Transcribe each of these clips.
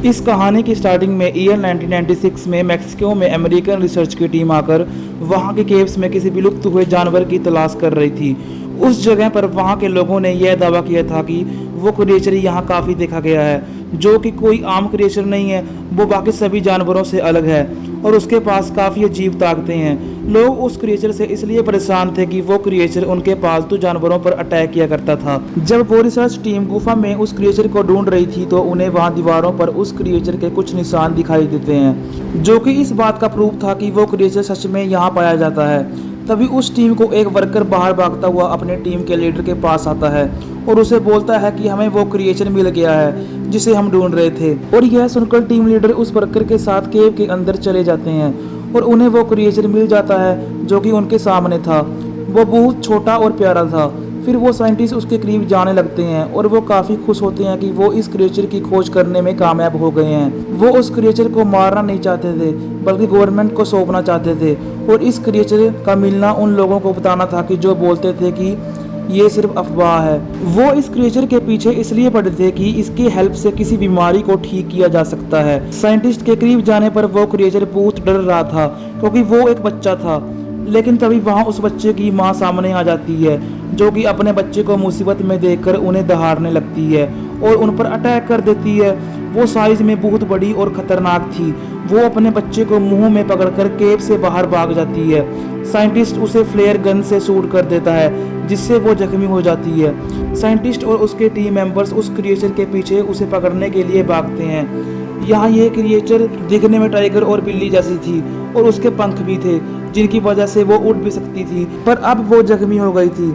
इस कहानी की स्टार्टिंग में ईयर 1996 में मैक्सिको में अमेरिकन रिसर्च की टीम आकर वहां के केव्स में किसी विलुप्त हुए जानवर की तलाश कर रही थी। उस जगह पर वहां के लोगों ने यह दावा किया था कि वो क्रिएचर यहाँ काफ़ी देखा गया है, जो कि कोई आम क्रिएचर नहीं है, वो बाकी सभी जानवरों से अलग है और उसके पास काफ़ी अजीब ताकतें हैं। लोग उस क्रिएचर से इसलिए परेशान थे कि वो क्रिएचर उनके पालतू जानवरों पर अटैक किया करता था। जब वो रिसर्च टीम गुफा में उस क्रिएचर को ढूंढ रही थी तो उन्हें वहां दीवारों पर उस क्रिएचर के कुछ निशान दिखाई देते हैं, जो कि इस बात का प्रूफ था कि वो क्रिएचर सच में यहाँ पाया जाता है। तभी उस टीम को एक वर्कर बाहर भागता हुआ अपने टीम के लीडर के पास आता है और उसे बोलता है कि हमें वो क्रिएचर मिल गया है जिसे हम ढूंढ रहे थे। और यह सुनकर टीम लीडर उस वर्कर के साथ केव के अंदर चले जाते हैं और उन्हें वो क्रिएचर मिल जाता है जो कि उनके सामने था। वो बहुत छोटा और प्यारा था। फिर वो साइंटिस्ट उसके करीब जाने लगते हैं और वो काफ़ी खुश होते हैं कि वो इस क्रिएचर की खोज करने में कामयाब हो गए हैं। वो उस क्रिएचर को मारना नहीं चाहते थे बल्कि गवर्नमेंट को सौंपना चाहते थे और इस क्रिएचर का मिलना उन लोगों को बताना था कि जो बोलते थे कि ये सिर्फ अफवाह है। वो इस क्रिएचर के पीछे इसलिए पड़े थे कि इसकी हेल्प से किसी बीमारी को ठीक किया जा सकता है। साइंटिस्ट के करीब जाने पर वो क्रिएचर बहुत डर रहा था क्योंकि वो एक बच्चा था। लेकिन तभी वहाँ उस बच्चे की माँ सामने आ जाती है, जो कि अपने बच्चे को मुसीबत में देखकर उन्हें दहाड़ने लगती है और उन पर अटैक कर देती है। वो साइज में बहुत बड़ी और खतरनाक थी। वो अपने बच्चे को मुंह में पकड़कर केव से बाहर भाग जाती है। साइंटिस्ट उसे फ्लेयर गन से शूट कर देता है जिससे वो जख्मी हो जाती है। साइंटिस्ट और उसके टीम मेंबर्स उस क्रिएचर के पीछे उसे पकड़ने के लिए भागते हैं। यहाँ ये क्रिएचर दिखने में टाइगर और बिल्ली जैसी थी और उसके पंख भी थे जिनकी वजह से वो उड़ भी सकती थी, पर अब वो जख्मी हो गई थी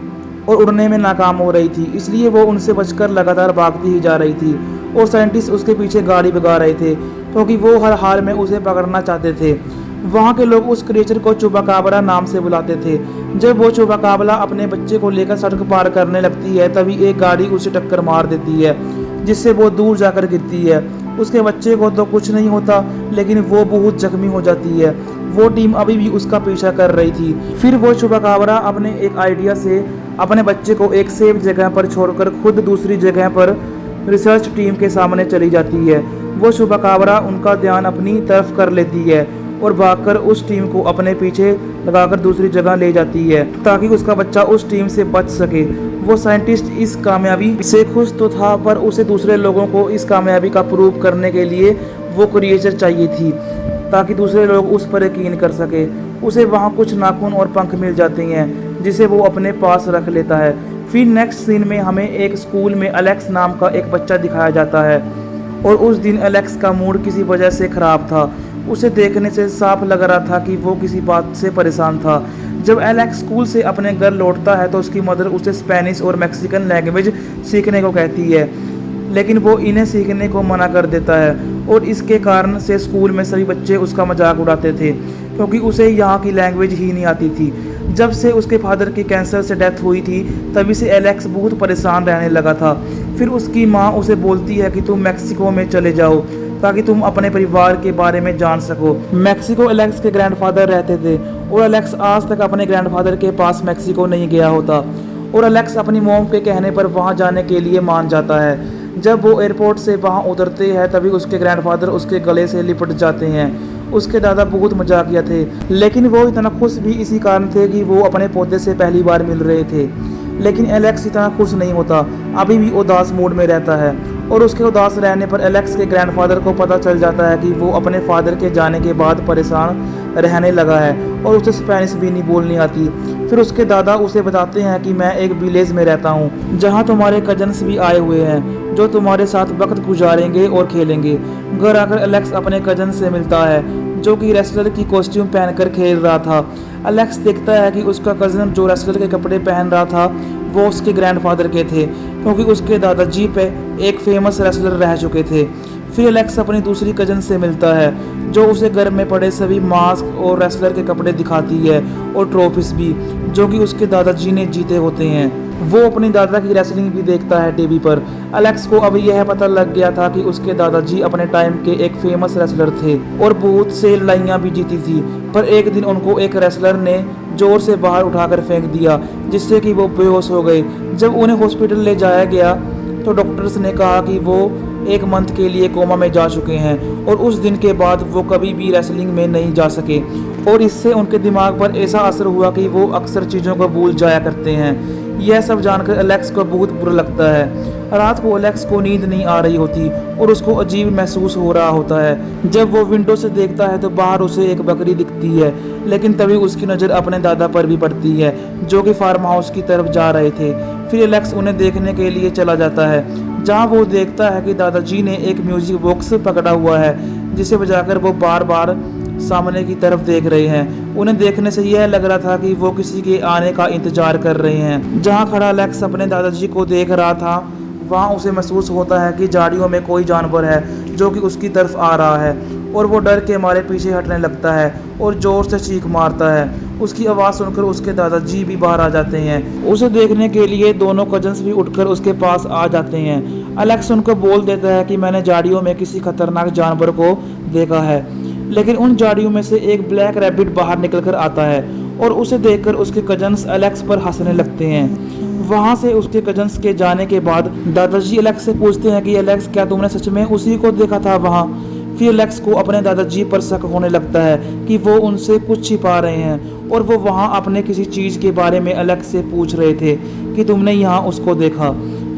और उड़ने में नाकाम हो रही थी, इसलिए वो उनसे बचकर लगातार भागती ही जा रही थी। और साइंटिस्ट उसके पीछे गाड़ी भगा रहे थे क्योंकि वो हर हाल में उसे पकड़ना चाहते थे। वहाँ के लोग उस क्रिएचर को चुबाकाबरा नाम से बुलाते थे। जब वो चुबाकाबरा अपने बच्चे को लेकर सड़क पार करने लगती है तभी एक गाड़ी उसे टक्कर मार देती है जिससे वो दूर जाकर गिरती है। उसके बच्चे को तो कुछ नहीं होता लेकिन वो बहुत जख्मी हो जाती है। वो टीम अभी भी उसका पीछा कर रही थी। फिर वो चुबाकाबरा अपने एक आइडिया से अपने बच्चे को एक सेफ जगह पर छोड़कर खुद दूसरी जगह पर रिसर्च टीम के सामने चली जाती है। वो चुबाकाबरा उनका ध्यान अपनी तरफ कर लेती है और भागकर उस टीम को अपने पीछे लगाकर दूसरी जगह ले जाती है ताकि उसका बच्चा उस टीम से बच सके। वो साइंटिस्ट इस कामयाबी से खुश तो था पर उसे दूसरे लोगों को इस कामयाबी का प्रूव करने के लिए वो क्रिएचर चाहिए थी ताकि दूसरे लोग उस पर यकीन कर सके। उसे वहाँ कुछ नाखून और पंख मिल जाते हैं जिसे वो अपने पास रख लेता है। फिर नेक्स्ट सीन में हमें एक स्कूल में एलेक्स नाम का एक बच्चा दिखाया जाता है और उस दिन एलेक्स का मूड किसी वजह से ख़राब था। उसे देखने से साफ लग रहा था कि वो किसी बात से परेशान था। जब एलेक्स स्कूल से अपने घर लौटता है तो उसकी मदर उसे स्पेनिश और मैक्सिकन लैंग्वेज सीखने को कहती है, लेकिन वो इन्हें सीखने को मना कर देता है और इसके कारण से स्कूल में सभी बच्चे उसका मजाक उड़ाते थे क्योंकि उसे यहाँ की लैंग्वेज ही नहीं आती थी। जब से उसके फादर की कैंसर से डेथ हुई थी तभी से एलेक्स बहुत परेशान रहने लगा था। फिर उसकी माँ उसे बोलती है कि तुम मैक्सिको में चले जाओ ताकि तुम अपने परिवार के बारे में जान सको। मैक्सिको एलेक्स के ग्रैंडफादर रहते थे और एलेक्स आज तक अपने ग्रैंडफादर के पास मैक्सिको नहीं गया होता और एलेक्स अपनी मॉम के कहने पर वहाँ जाने के लिए मान जाता है। जब वो एयरपोर्ट से वहाँ उतरते हैं तभी उसके ग्रैंडफादर उसके गले से लिपट जाते हैं। उसके दादा बहुत मजाकिया थे लेकिन वो इतना खुश भी इसी कारण थे कि वो अपने पोते से पहली बार मिल रहे थे। लेकिन एलेक्स इतना खुश नहीं होता, अभी भी उदास मूड में रहता है और उसके उदास रहने पर एलेक्स के ग्रैंडफादर को पता चल जाता है कि वो अपने फादर के जाने के बाद परेशान रहने लगा है और उसे स्पेनिश भी नहीं बोलनी आती। फिर उसके दादा उसे बताते हैं कि मैं एक विलेज में रहता हूँ जहाँ तुम्हारे कजन्स भी आए हुए हैं जो तुम्हारे साथ वक्त गुजारेंगे और खेलेंगे। घर आकर एलेक्स अपने कजन से मिलता है जो कि रेसलर की कॉस्ट्यूम पहनकर खेल रहा था। एलेक्स देखता है कि उसका कज़न जो रेसलर के कपड़े पहन रहा था वो उसके ग्रैंडफादर के थे क्योंकि उसके दादाजी पे एक फेमस रेसलर रह चुके थे। फिर एलेक्स अपनी दूसरी कज़न से मिलता है जो उसे घर में पड़े सभी मास्क और रेसलर के कपड़े दिखाती है और ट्रॉफीज भी जो कि उसके दादाजी ने जीते होते हैं। वो अपनी दादा की रेसलिंग भी देखता है टीवी पर। एलेक्स को अभी यह पता लग गया था कि उसके दादाजी अपने टाइम के एक फेमस रेसलर थे और बहुत से लड़ाइयाँ भी जीती थी, पर एक दिन उनको एक रेसलर ने जोर से बाहर उठाकर फेंक दिया जिससे कि वो बेहोश हो गए। जब उन्हें हॉस्पिटल ले जाया गया तो डॉक्टर्स ने कहा कि वो 1 मंथ के लिए कोमा में जा चुके हैं और उस दिन के बाद वो कभी भी रेसलिंग में नहीं जा सके और इससे उनके दिमाग पर ऐसा असर हुआ कि वो अक्सर चीज़ों को भूल जाया करते हैं। यह सब जानकर एलेक्स को बहुत बुरा लगता है। रात को एलेक्स को नींद नहीं आ रही होती और उसको अजीब महसूस हो रहा होता है। जब वो विंडो से देखता है तो बाहर उसे एक बकरी दिखती है, लेकिन तभी उसकी नज़र अपने दादा पर भी पड़ती है जो कि फार्म हाउस की तरफ जा रहे थे। फिर एलेक्स उन्हें देखने के लिए चला जाता है, जहाँ वो देखता है कि दादाजी ने एक म्यूजिक बॉक्स पकड़ा हुआ है जिसे बजाकर वो बार बार सामने की तरफ देख रहे हैं। उन्हें देखने से यह लग रहा था कि वो किसी के आने का इंतजार कर रहे हैं। जहाँ खड़ा एलेक्स अपने दादाजी को देख रहा था, वहाँ उसे महसूस होता है कि झाड़ियों में कोई जानवर है जो कि उसकी तरफ आ रहा है और वो डर के मारे पीछे हटने लगता है और जोर से चीख मारता है। उसकी आवाज़ सुनकर उसके दादाजी भी बाहर आ जाते हैं। उसे देखने के लिए दोनों कजन्स भी उठकर उसके पास आ जाते हैं। एलेक्स उनको बोल देता है कि मैंने झाड़ियों में किसी खतरनाक जानवर को देखा है, लेकिन उन झाड़ियों में से एक ब्लैक रैबिट बाहर निकलकर आता है और उसे देखकर उसके कजन्स एलेक्स पर हंसने लगते हैं। वहाँ से उसके कजन्स के जाने के बाद दादाजी एलेक्स से पूछते हैं कि एलेक्स, क्या तुमने सच में उसी को देखा था वहाँ? फिर एलेक्स को अपने दादाजी पर शक होने लगता है कि वो उनसे कुछ छिपा रहे हैं और वो वहाँ अपने किसी चीज़ के बारे में एलेक्स से पूछ रहे थे कि तुमने यहाँ उसको देखा।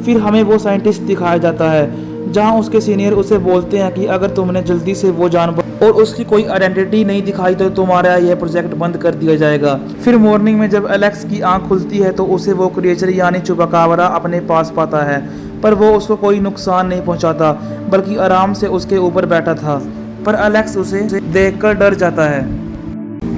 फिर हमें वो साइंटिस्ट दिखाया जाता है जहाँ उसके सीनियर उसे बोलते हैं कि अगर तुमने जल्दी से वो जानवर और उसकी कोई आइडेंटिटी नहीं दिखाई तो तुम्हारा यह प्रोजेक्ट बंद कर दिया जाएगा। फिर मॉर्निंग में जब एलेक्स की आंख खुलती है तो उसे वो क्रिएचर यानी चुपाकाबरा अपने पास पाता है, पर वो उसको कोई नुकसान नहीं पहुंचाता बल्कि आराम से उसके ऊपर बैठा था। पर एलेक्स उसे देखकर डर जाता है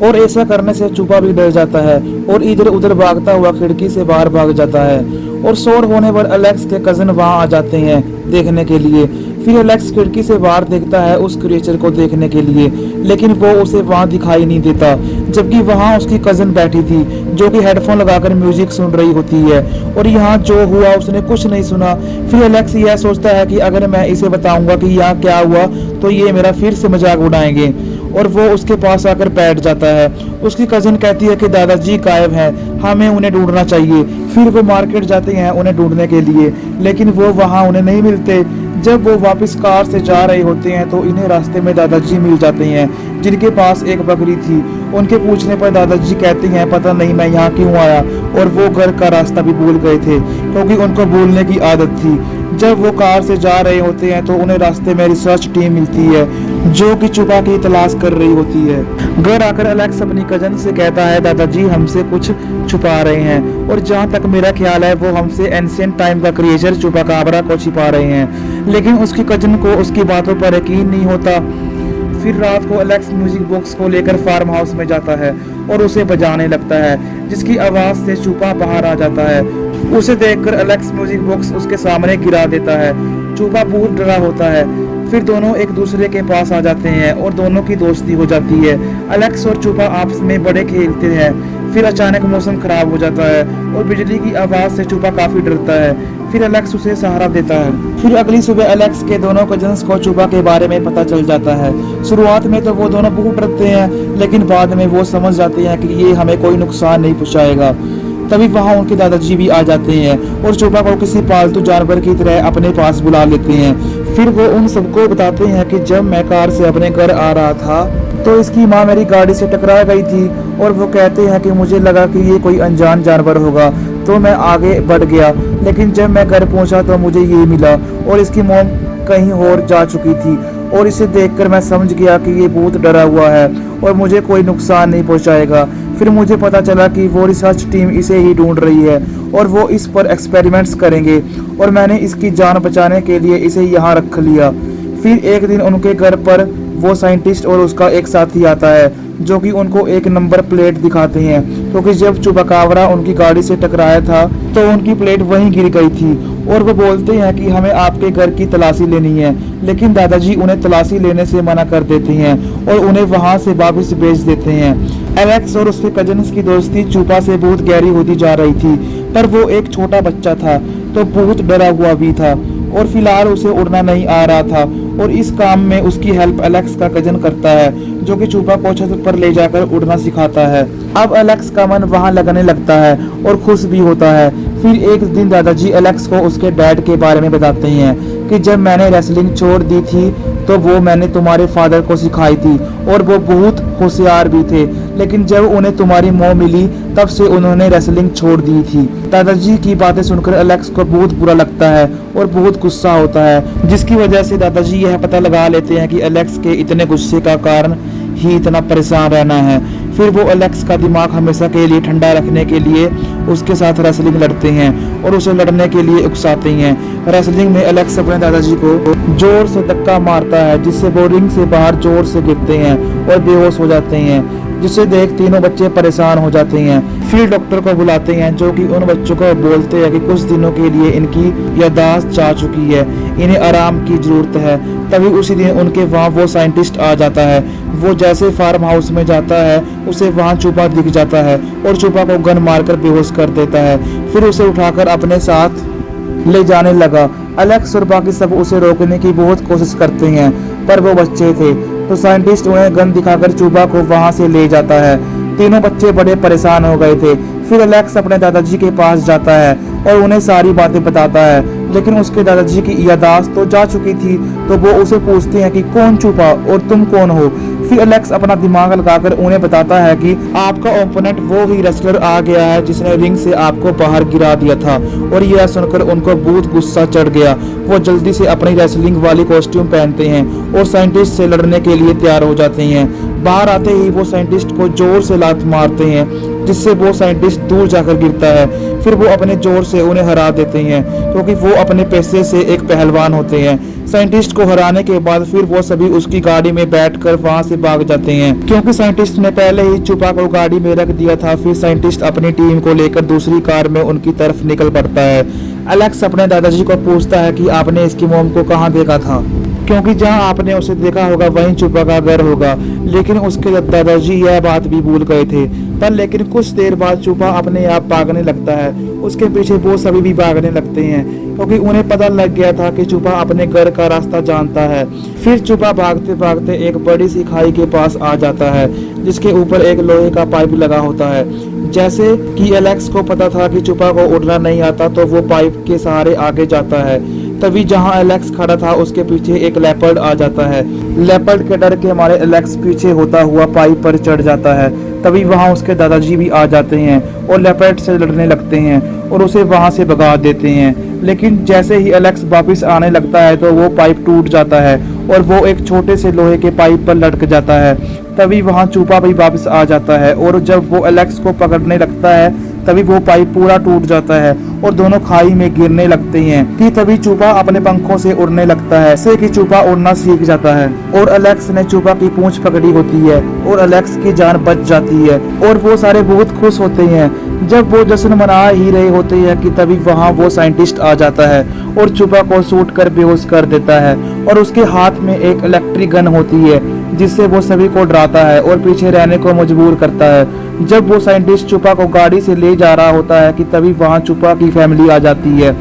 और ऐसा करने से चुपा भी डर जाता है और इधर उधर भागता हुआ खिड़की से बाहर भाग जाता है और शोर होने पर एलेक्स के कज़न वहां आ जाते हैं देखने के लिए। फिर एलेक्स खिड़की से बाहर देखता है उस क्रिएचर को देखने के लिए, लेकिन वो उसे वहां दिखाई नहीं देता, जबकि वहां उसकी कज़न बैठी थी जो कि हेडफोन लगाकर म्यूजिक सुन रही होती है और यहाँ जो हुआ उसने कुछ नहीं सुना। फिर एलेक्स यह सोचता है कि अगर मैं इसे बताऊंगा कि यहाँ क्या हुआ तो ये मेरा फिर से मजाक उड़ाएंगे और वो उसके पास आकर बैठ जाता है। उसकी कज़न कहती है कि दादाजी गायब हैं, हमें उन्हें ढूंढना चाहिए। फिर वो मार्केट जाते हैं उन्हें ढूंढने के लिए, लेकिन वो वहाँ उन्हें नहीं मिलते। जब वो वापस कार से जा रहे होते हैं तो इन्हें रास्ते में दादाजी मिल जाते हैं जिनके पास एक बकरी थी। उनके पूछने पर दादाजी कहते हैं पता नहीं मैं यहाँ क्यों आया, और वो घर का रास्ता भी भूल गए थे क्योंकि उनको भूलने की आदत थी। जब वो कार से जा रहे होते हैं तो उन्हें रास्ते में रिसर्च टीम मिलती है जो कि चुपा की तलाश कर रही होती है। घर आकर एलेक्स अपनी कजन से कहता है दादाजी हमसे कुछ छुपा रहे हैं और जहाँ तक मेरा ख्याल है वो हमसे एंशिएंट टाइम का क्रिएचर चुपाकाबरा को छिपा रहे हैं, लेकिन उसकी कजन को उसकी बातों पर यकीन नहीं होता। फिर रात को एलेक्स म्यूजिक बॉक्स को लेकर फार्म हाउस में जाता है और उसे बजाने लगता है जिसकी आवाज़ से चुपा बाहर आ जाता है। उसे देखकर एलेक्स म्यूजिक बॉक्स उसके सामने गिरा देता है। चुपा बहुत डरा होता है। फिर दोनों एक दूसरे के पास आ जाते हैं और दोनों की दोस्ती हो जाती है। एलेक्स और चुपा आपस में बड़े खेलते हैं। फिर अचानक मौसम खराब हो जाता है और बिजली की आवाज़ से चुपा काफ़ी डरता है। फिर एलेक्स उसे सहारा देता है। फिर अगली सुबह एलेक्स के दोनों कजन्स को चुपा के बारे में पता चल जाता है। शुरुआत में तो वो दोनों बहुत डरते हैं, लेकिन बाद में वो समझ जाते हैं कि ये हमें कोई नुकसान नहीं पहुंचाएगा। तभी वहाँ उनके दादाजी भी आ जाते हैं और चुपा को किसी पालतू जानवर की तरह अपने पास बुला लेते हैं। फिर वो उन सबको बताते हैं कि जब मैं कार से अपने घर आ रहा था तो इसकी माँ मेरी गाड़ी से टकरा गई थी, और वो कहते हैं कि मुझे लगा कि ये कोई अनजान जानवर होगा तो मैं आगे बढ़ गया, लेकिन जब मैं घर पहुंचा तो मुझे ये मिला और इसकी मॉम कहीं और जा चुकी थी और इसे देखकर मैं समझ गया कि ये बहुत डरा हुआ है और मुझे कोई नुकसान नहीं पहुंचाएगा। फिर मुझे पता चला कि वो रिसर्च टीम इसे ही ढूंढ रही है और वो इस पर एक्सपेरिमेंट्स करेंगे, और मैंने इसकी जान बचाने के लिए इसे यहाँ रख लिया। फिर एक दिन उनके घर पर वो साइंटिस्ट और उसका एक साथी आता है जो कि उनको एक नंबर प्लेट दिखाते हैं, क्योंकि जब चुपाकाबरा उनकी गाड़ी से टकराया था तो उनकी प्लेट वहीं गिर गई थी। और वो बोलते हैं कि हमें आपके घर की तलाशी लेनी है, लेकिन दादाजी उन्हें तलाशी लेने से मना कर देते हैं और उन्हें वहां से वापस भेज देते हैं। एलेक्स और उसके कजन्स की दोस्ती चुपा से बहुत गहरी होती जा रही थी, पर वो एक छोटा बच्चा था तो बहुत डरा हुआ भी था और फिलहाल उसे उड़ना नहीं आ रहा था, और इस काम में उसकी हेल्प एलेक्स का कजन करता है जो कि चुपा को छत पर ले जाकर उड़ना सिखाता है। अब एलेक्स का मन वहां लगने लगता है और खुश भी होता है। फिर एक दिन दादाजी एलेक्स को उसके डैड के बारे में बताते हैं कि जब मैंने रेसलिंग छोड़ दी थी तो वो मैंने तुम्हारे फादर को सिखाई थी और वो बहुत होशियार भी थे, लेकिन जब उन्हें तुम्हारी मौत मिली तब से उन्होंने रेसलिंग छोड़ दी थी। दादाजी की बातें सुनकर एलेक्स को बहुत बुरा लगता है और बहुत गुस्सा होता है, जिसकी वजह से दादाजी यह पता लगा लेते हैं कि एलेक्स के इतने गुस्से का कारण ही इतना परेशान रहना है। फिर वो एलेक्स का दिमाग हमेशा के लिए ठंडा रखने के लिए उसके साथ रेसलिंग लड़ते हैं और उसे लड़ने के लिए उकसाते हैं। रेसलिंग में एलेक्स अपने दादाजी को जोर से धक्का मारता है, जिससे वो रिंग से बाहर जोर से गिरते हैं और बेहोश हो जाते हैं, जिसे देख तीनों बच्चे परेशान हो जाते हैं। फिर डॉक्टर को बुलाते हैं, जो कि उन बच्चों को बोलते हैं कि कुछ दिनों के लिए इनकी याददाश्त जा चुकी है, इन्हें आराम की जरूरत है। तभी उसी दिन उनके वहाँ वो साइंटिस्ट आ जाता है। वो जैसे फार्म हाउस में जाता है उसे वहाँ चूपा दिख जाता है और चूपा को गन मारकर बेहोश कर देता है। फिर उसे उठाकर अपने साथ ले जाने लगा। एलेक्स और बाकी सब उसे रोकने की बहुत कोशिश करते हैं, पर वो बच्चे थे तो साइंटिस्ट उन्हें गन दिखाकर चूबा को वहां से ले जाता है। तीनों बच्चे बड़े परेशान हो गए थे। फिर एलेक्स अपने दादाजी के पास जाता है और उन्हें सारी बातें बताता है, लेकिन उसके दादाजी की याददाश्त तो जा चुकी थी, तो वो उसे पूछते हैं कि कौन चूपा और तुम कौन हो। फिर एलेक्स अपना दिमाग लगाकर उन्हें बताता है कि आपका ओपोनेंट वो ही रेसलर आ गया है जिसने रिंग से आपको बाहर गिरा दिया था। और यह सुनकर उनको बहुत गुस्सा चढ़ गया। वो जल्दी से अपनी रेसलिंग वाली कॉस्ट्यूम पहनते हैं और साइंटिस्ट से लड़ने के लिए तैयार हो जाते हैं। बाहर आते ही वो साइंटिस्ट को जोर से लात मारते हैं, जिससे वो साइंटिस्ट दूर जाकर गिरता है। फिर वो अपने जोर से उन्हें हरा देते हैं, क्योंकि वो अपने पैसे से एक पहलवान होते हैं। साइंटिस्ट को हराने के बाद फिर वो सभी उसकी गाड़ी में बैठकर वहां से भाग जाते हैं, क्योंकि साइंटिस्ट ने पहले ही चूपा को गाड़ी में रख दिया था। फिर साइंटिस्ट अपनी टीम को लेकर दूसरी कार में उनकी तरफ निकल पड़ता है। एलेक्स अपने दादाजी को पूछता है कि आपने इसकी मॉम को कहाँ देखा था, क्योंकि जहां आपने उसे देखा होगा वहीं चूपा का घर होगा। लेकिन उसके दादाजी यह बात भी भूल गए थे। पर लेकिन कुछ देर बाद चूपा अपने आप भागने लगता है। उसके पीछे वो सभी भी भागने लगते हैं, क्योंकि उन्हें पता लग गया था कि चूपा अपने घर का रास्ता जानता है। फिर चूपा भागते भागते एक बड़ी सी खाई के पास आ जाता है, जिसके ऊपर एक लोहे का पाइप लगा होता है। जैसे कि एलेक्स को पता था कि चूपा को उड़ना नहीं आता, तो वो पाइप के सहारे आगे जाता है। तभी जहां एलेक्स खड़ा था उसके पीछे एक लेपर्ड आ जाता है। लेपर्ड के डर के हमारे एलेक्स पीछे होता हुआ पाइप पर चढ़ जाता है। तभी वहां उसके दादाजी भी आ जाते हैं और लेपर्ड से लड़ने लगते हैं और उसे वहां से भगा देते हैं। लेकिन जैसे ही एलेक्स वापस आने लगता है तो वो पाइप टूट जाता है और वो एक छोटे से लोहे के पाइप पर लटक जाता है। तभी वहां चूपा भी वापस आ जाता है और जब वो एलेक्स को पकड़ने लगता है तभी वो पाइप पूरा टूट जाता है और दोनों खाई में गिरने लगते हैं। कि तभी चूपा अपने पंखों से उड़ने लगता है, इससे कि चूपा उड़ना सीख जाता है और एलेक्स ने चूपा की पूंछ पकड़ी होती है और एलेक्स की जान बच जाती है और वो सारे बहुत खुश होते हैं। जब वो जश्न मना ही रहे होते हैं कि तभी वहाँ वो साइंटिस्ट आ जाता है और चूपा को शूट कर बेहोश कर देता है और उसके हाथ में एक इलेक्ट्रिक गन होती है, जिससे वो सभी को डराता है और पीछे रहने को मजबूर करता है। जब वो साइंटिस्ट चूपा को गाड़ी से ले जा रहा होता है कि तभी वहाँ चूपा की फैमिली आ जाती है,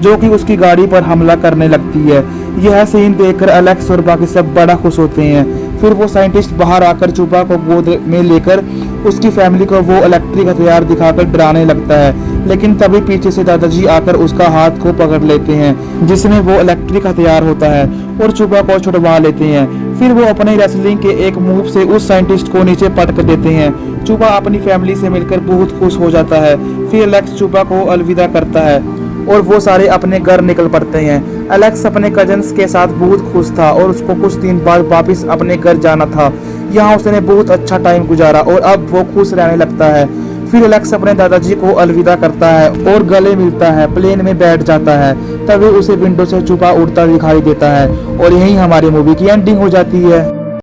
जो कि उसकी गाड़ी पर हमला करने लगती है। यह सीन देखकर एलेक्स और बाकी सब बड़ा खुश होते हैं। फिर वो साइंटिस्ट बाहर आकर चूपा को गोद में लेकर उसकी फैमिली को वो इलेक्ट्रिक हथियार दिखाकर डराने लगता है। लेकिन तभी पीछे से दादाजी आकर उसका हाथ को पकड़ लेते हैं, जिसमें वो इलेक्ट्रिक हथियार होता है और चूपा को छुड़वा लेते हैं। फिर वो अपने रेसलिंग के एक मूव से उस साइंटिस्ट को नीचे पटक देते हैं। चूपा अपनी फैमिली से मिलकर बहुत खुश हो जाता है। फिर एलेक्स चूपा को अलविदा करता है और वो सारे अपने घर निकल पड़ते हैं। एलेक्स अपने कजन्स के साथ बहुत खुश था और उसको कुछ दिन बाद वापस अपने घर जाना था। यहाँ उसने बहुत अच्छा टाइम गुजारा और अब वो खुश रहने लगता है। फिर एलेक्स अपने दादाजी को अलविदा करता है और गले मिलता है, प्लेन में बैठ जाता है। तभी उसे विंडो से चूपा उड़ता दिखाई देता है और यही हमारी मूवी की एंडिंग हो जाती है।